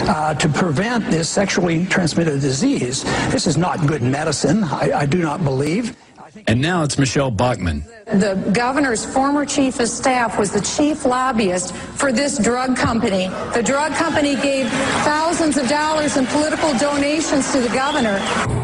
to prevent this sexually transmitted disease. This is not good medicine, I do not believe. And now it's Michelle Bachmann. The governor's former chief of staff was the chief lobbyist for this drug company. The drug company gave thousands of dollars in political donations to the governor.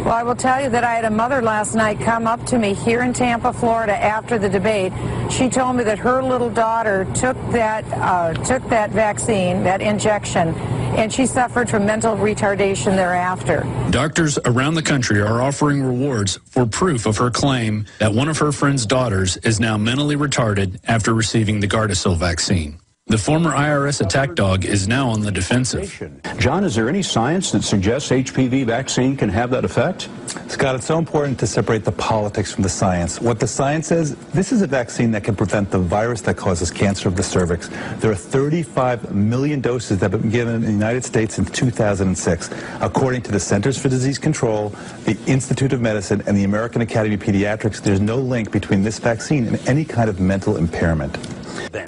Well, I will tell you that I had a mother last night come up to me here in Tampa, Florida, after the debate. She told me that her little daughter took that vaccine, that injection, and she suffered from mental retardation thereafter. Doctors around the country are offering rewards for proof of her claim that one of her friend's daughters is now mentally retarded after receiving the Gardasil vaccine. The former IRS attack dog is now on the defensive. John, is there any science that suggests HPV vaccine can have that effect? Scott, it's so important to separate the politics from the science. What the science says, this is a vaccine that can prevent the virus that causes cancer of the cervix. There are 35 million doses that have been given in the United States since 2006. According to the Centers for Disease Control, the Institute of Medicine, and the American Academy of Pediatrics, there's no link between this vaccine and any kind of mental impairment.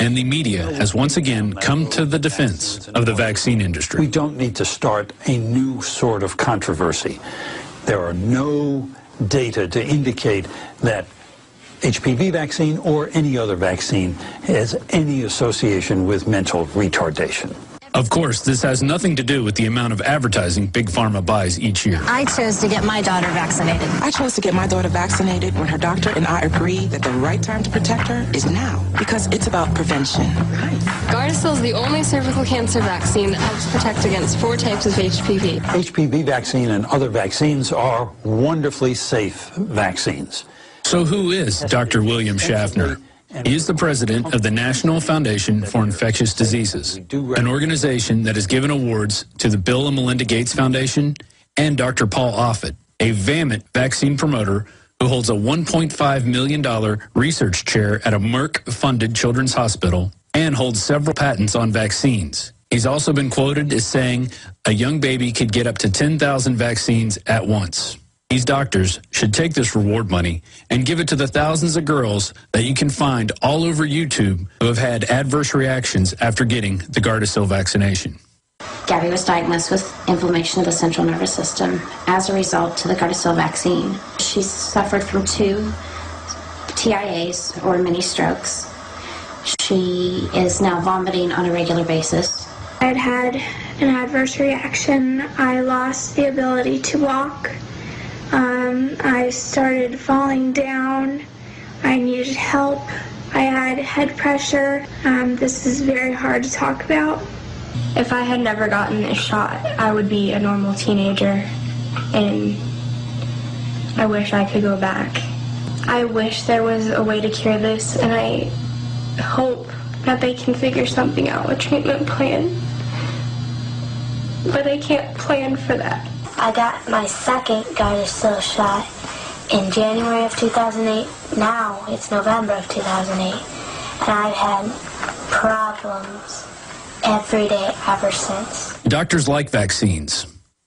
And the media has once again come to the defense of the vaccine industry. We don't need to start a new sort of controversy. There are no data to indicate that HPV vaccine or any other vaccine has any association with mental retardation. Of course, this has nothing to do with the amount of advertising Big Pharma buys each year. I chose to get my daughter vaccinated. I chose to get my daughter vaccinated when her doctor and I agree that the right time to protect her is now, because it's about prevention. Gardasil is the only cervical cancer vaccine that helps protect against 4 types of HPV. HPV vaccine and other vaccines are wonderfully safe vaccines. So who is Dr. William Schaffner? He is the president of the National Foundation for Infectious Diseases, an organization that has given awards to the Bill and Melinda Gates Foundation and Dr. Paul Offit, a vehement vaccine promoter who holds a $1.5 million research chair at a Merck-funded children's hospital and holds several patents on vaccines. He's also been quoted as saying a young baby could get up to 10,000 vaccines at once. These doctors should take this reward money and give it to the thousands of girls that you can find all over YouTube who have had adverse reactions after getting the Gardasil vaccination. Gabby was diagnosed with inflammation of the central nervous system as a result to the Gardasil vaccine. She suffered from 2 TIAs, or mini strokes. She is now vomiting on a regular basis. I'd had an adverse reaction. I lost the ability to walk. I started falling down. I needed help. I had head pressure. This is very hard to talk about. If I had never gotten this shot, I would be a normal teenager, and I wish I could go back. I wish there was a way to cure this, and I hope that they can figure something out, a treatment plan. But I can't plan for that. I got my second Gardasil shot in January of 2008. Now it's November of 2008. And I've had problems every day ever since. Doctors like vaccines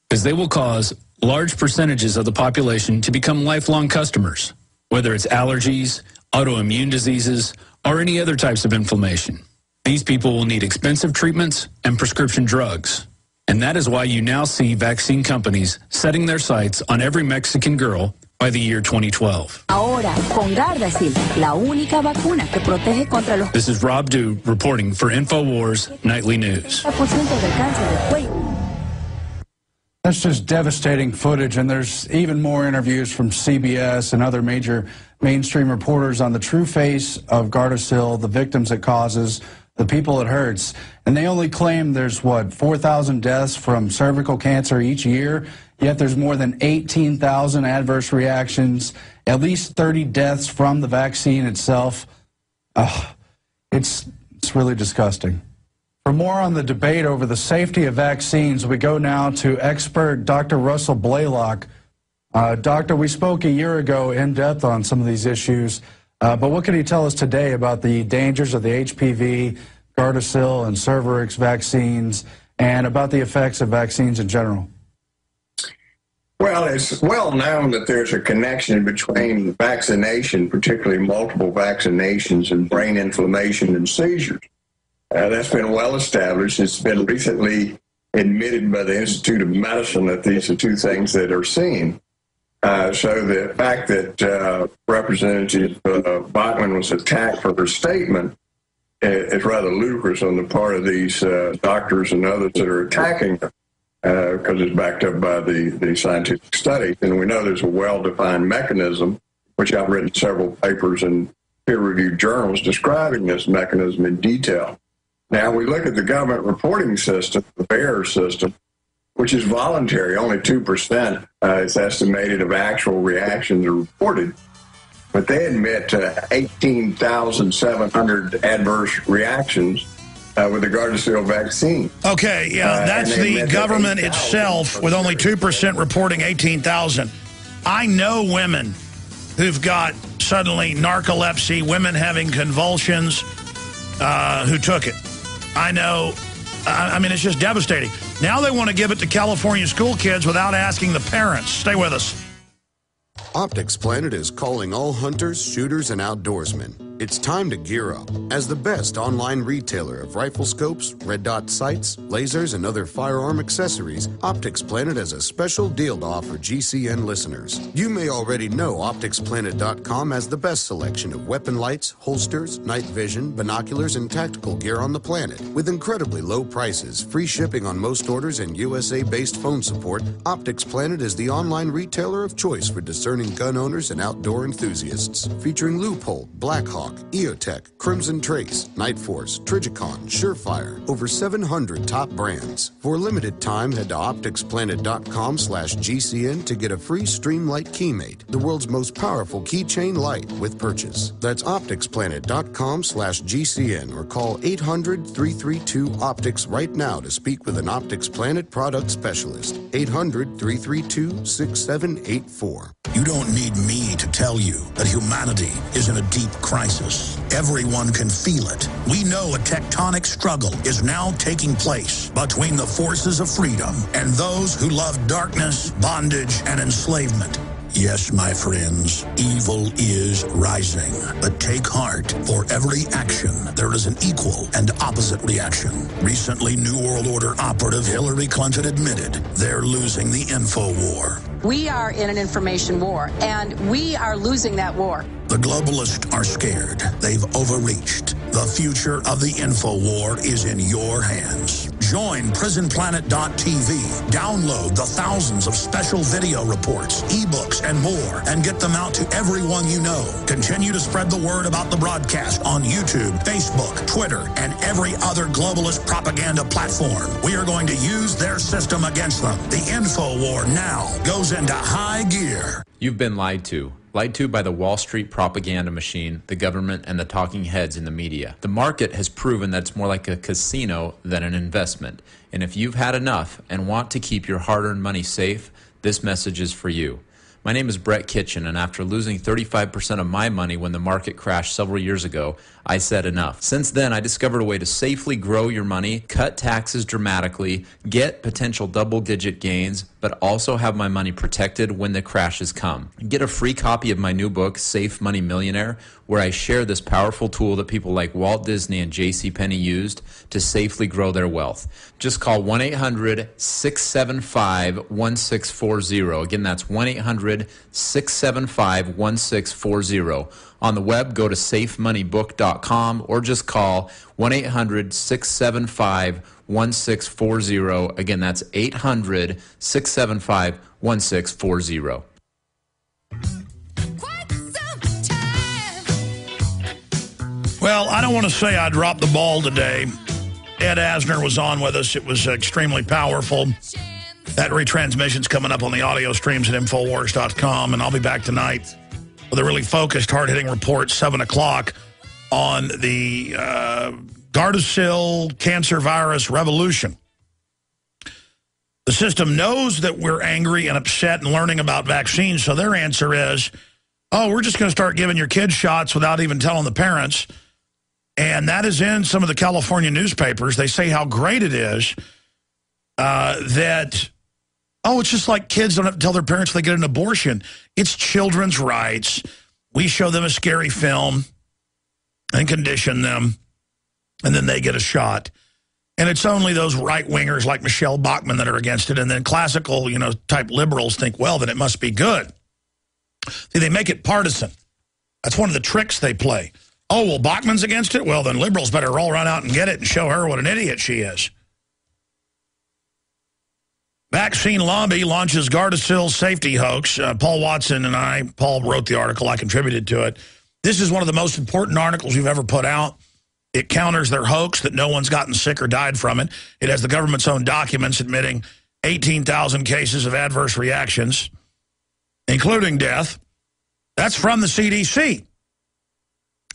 because they will cause large percentages of the population to become lifelong customers, whether it's allergies, autoimmune diseases, or any other types of inflammation. These people will need expensive treatments and prescription drugs. And that is why you now see vaccine companies setting their sights on every Mexican girl by the year 2012. Ahora, con Gardasil, la única vacuna que protege contra los... This is Rob Dew reporting for InfoWars Nightly News. That's just devastating footage, and there's even more interviews from CBS and other major mainstream reporters on the true face of Gardasil, the victims it causes, the people it hurts. And they only claim there's, 4,000 deaths from cervical cancer each year, yet there's more than 18,000 adverse reactions, at least 30 deaths from the vaccine itself. It's really disgusting. For more on the debate over the safety of vaccines, we go now to expert Dr. Russell Blaylock. Doctor, we spoke a year ago in depth on some of these issues, but what can you tell us today about the dangers of the HPV, Gardasil, and Cervarix vaccines, and about the effects of vaccines in general? Well, it's well known that there's a connection between vaccination, particularly multiple vaccinations, and brain inflammation and seizures. That's been well established. It's been recently admitted by the Institute of Medicine that these are two things that are seen. So the fact that Representative Bachmann was attacked for her statement is rather ludicrous on the part of these doctors and others that are attacking her, because it's backed up by the scientific studies. And we know there's a well-defined mechanism, which I've written several papers in peer-reviewed journals describing this mechanism in detail. Now, we look at the government reporting system, the VAERS system, which is voluntary. Only 2% is estimated of actual reactions are reported. But they admit 18,700 adverse reactions with the Gardasil vaccine. Okay, yeah, that's the government itself with only 2% reporting 18,000. I know women who've got suddenly narcolepsy, women having convulsions, who took it. I know, I mean, it's just devastating. Now they want to give it to California school kids without asking the parents. Stay with us. Optics Planet is calling all hunters, shooters, and outdoorsmen. It's time to gear up. As the best online retailer of rifle scopes, red dot sights, lasers, and other firearm accessories, Optics Planet has a special deal to offer GCN listeners. You may already know OpticsPlanet.com has the best selection of weapon lights, holsters, night vision, binoculars, and tactical gear on the planet. With incredibly low prices, free shipping on most orders, and USA-based phone support, Optics Planet is the online retailer of choice for discerning gun owners and outdoor enthusiasts. Featuring Loophole, Blackhawk, EOTech, Crimson Trace, Night Force, Trigicon, Surefire, over 700 top brands. For a limited time, head to opticsplanet.com/GCN to get a free Streamlight Keymate, the world's most powerful keychain light with purchase. That's opticsplanet.com/GCN or call 800-332-OPTICS right now to speak with an Optics Planet product specialist. 800-332-6784. You don't need me to tell you that humanity is in a deep crisis. Everyone can feel it. We know a tectonic struggle is now taking place between the forces of freedom and those who love darkness, bondage, and enslavement. Yes, my friends, evil is rising. But take heart. For every action, there is an equal and opposite reaction. Recently, New World Order operative Hillary Clinton admitted they're losing the info war. We are in an information war, and we are losing that war. The globalists are scared. They've overreached. The future of the info war is in your hands. Join PrisonPlanet.tv. Download the thousands of special video reports, ebooks, and more, and get them out to everyone you know. Continue to spread the word about the broadcast on YouTube, Facebook, Twitter, and every other globalist propaganda platform. We are going to use their system against them. The info war now goes into high gear. You've been lied to. Lied to by the Wall Street propaganda machine, the government, and the talking heads in the media. The market has proven that it's more like a casino than an investment. And if you've had enough and want to keep your hard-earned money safe, this message is for you. My name is Brett Kitchen, and after losing 35% of my money when the market crashed several years ago, I said enough. Since then, I discovered a way to safely grow your money, cut taxes dramatically, get potential double-digit gains, but also have my money protected when the crashes come. Get a free copy of my new book, Safe Money Millionaire, where I share this powerful tool that people like Walt Disney and JCPenney used to safely grow their wealth. Just call 1-800-675-1640. Again, that's 1-800-675-1640. On the web, go to safemoneybook.com or just call 1-800-675-1640. Again, that's 800-675-1640. Well, I don't want to say I dropped the ball today. Ed Asner was on with us. It was extremely powerful. That retransmission's coming up on the audio streams at Infowars.com, and I'll be back tonight with a really focused, hard-hitting report, 7 o'clock, on the Gardasil cancer virus revolution. The system knows that we're angry and upset and learning about vaccines, so their answer is, oh, we're just going to start giving your kids shots without even telling the parents. And that is in some of the California newspapers. They say how great it is that, oh, it's just like kids don't have to tell their parents they get an abortion. It's children's rights. We show them a scary film and condition them, and then they get a shot. And it's only those right-wingers like Michelle Bachmann that are against it. And then classical, type liberals think, well, then it must be good. See, they make it partisan. That's one of the tricks they play. Oh, well, Bachmann's against it? Well, then liberals better all run out and get it and show her what an idiot she is. Vaccine lobby launches Gardasil safety hoax. Paul Watson and Paul wrote the article. I contributed to it. This is one of the most important articles we've ever put out. It counters their hoax that no one's gotten sick or died from it. It has the government's own documents admitting 18,000 cases of adverse reactions, including death. That's from the CDC.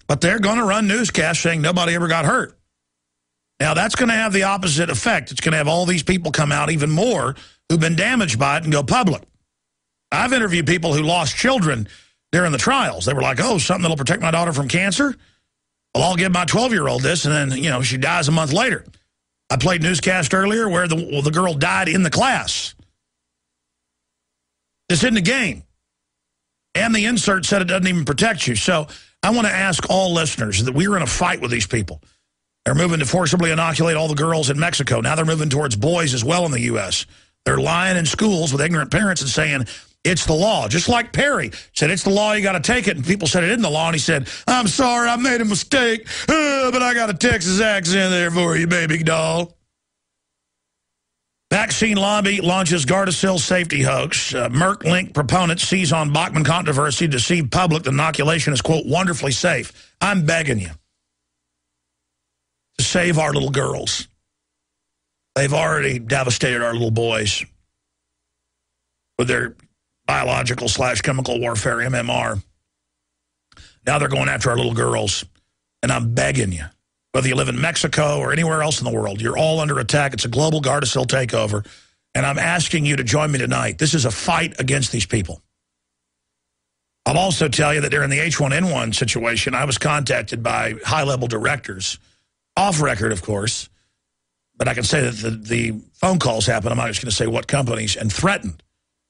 But they're going to run newscasts saying nobody ever got hurt. Now, that's going to have the opposite effect. It's going to have all these people come out, even more, who've been damaged by it and go public. I've interviewed people who lost children during the trials. They were like, oh, something that'll protect my daughter from cancer? Well, I'll give my 12-year-old this, and then, she dies a month later. I played newscast earlier where the girl died in the class. This isn't a game. And the insert said it doesn't even protect you. So I want to ask all listeners that we're in a fight with these people. They're moving to forcibly inoculate all the girls in Mexico. Now they're moving towards boys as well in the U.S. They're lying in schools with ignorant parents and saying, it's the law. Just like Perry said, it's the law, you got to take it. And people said it isn't the law. And he said, I'm sorry, I made a mistake. But I got a Texas accent there for you, baby doll. Vaccine lobby launches Gardasil safety hoax. Merck link proponent seize on Bachmann controversy to deceive public that inoculation is, quote, wonderfully safe. I'm begging you to save our little girls. They've already devastated our little boys with their biological/chemical warfare, MMR. Now they're going after our little girls. And I'm begging you, whether you live in Mexico or anywhere else in the world, you're all under attack. It's a global Gardasil takeover. And I'm asking you to join me tonight. This is a fight against these people. I'll also tell you that during the H1N1 situation, I was contacted by high-level directors, off record, of course, but I can say that the phone calls happened. I'm not just going to say what companies, and threatened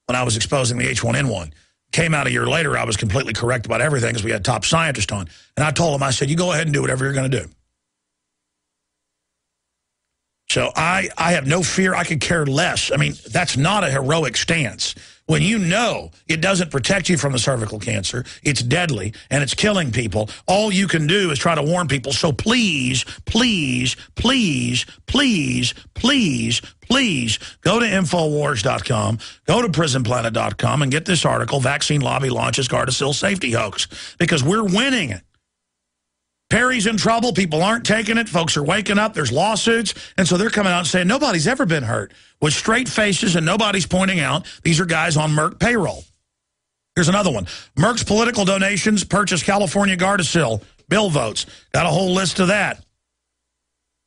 when I was exposing the H1N1. Came out a year later, I was completely correct about everything because we had top scientists on. And I told them, I said, you go ahead and do whatever you're going to do. So I have no fear. I could care less. I mean, that's not a heroic stance. When you know it doesn't protect you from the cervical cancer, it's deadly, and it's killing people, all you can do is try to warn people. So please, please, please, please, please, please go to Infowars.com, go to PrisonPlanet.com, and get this article, Vaccine Lobby Launches Gardasil Safety Hoax, because we're winning it. Perry's in trouble. People aren't taking it. Folks are waking up. There's lawsuits. And so they're coming out and saying nobody's ever been hurt, with straight faces, and nobody's pointing out these are guys on Merck payroll. Here's another one. Merck's political donations purchase California Gardasil. Bill votes. Got a whole list of that.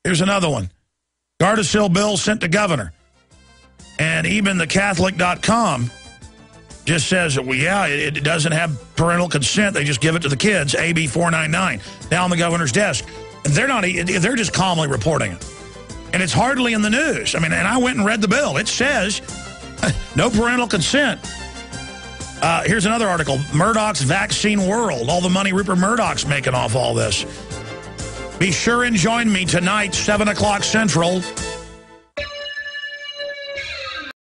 Here's another one. Gardasil bill sent to governor. And even the Catholic.com just says, well, yeah, it doesn't have parental consent. They just give it to the kids, AB 499, now on the governor's desk. And they're just calmly reporting it. And it's hardly in the news. I mean, and I went and read the bill. It says no parental consent. Here's another article, Murdoch's Vaccine World, all the money Rupert Murdoch's making off all this. Be sure and join me tonight, 7 o'clock Central,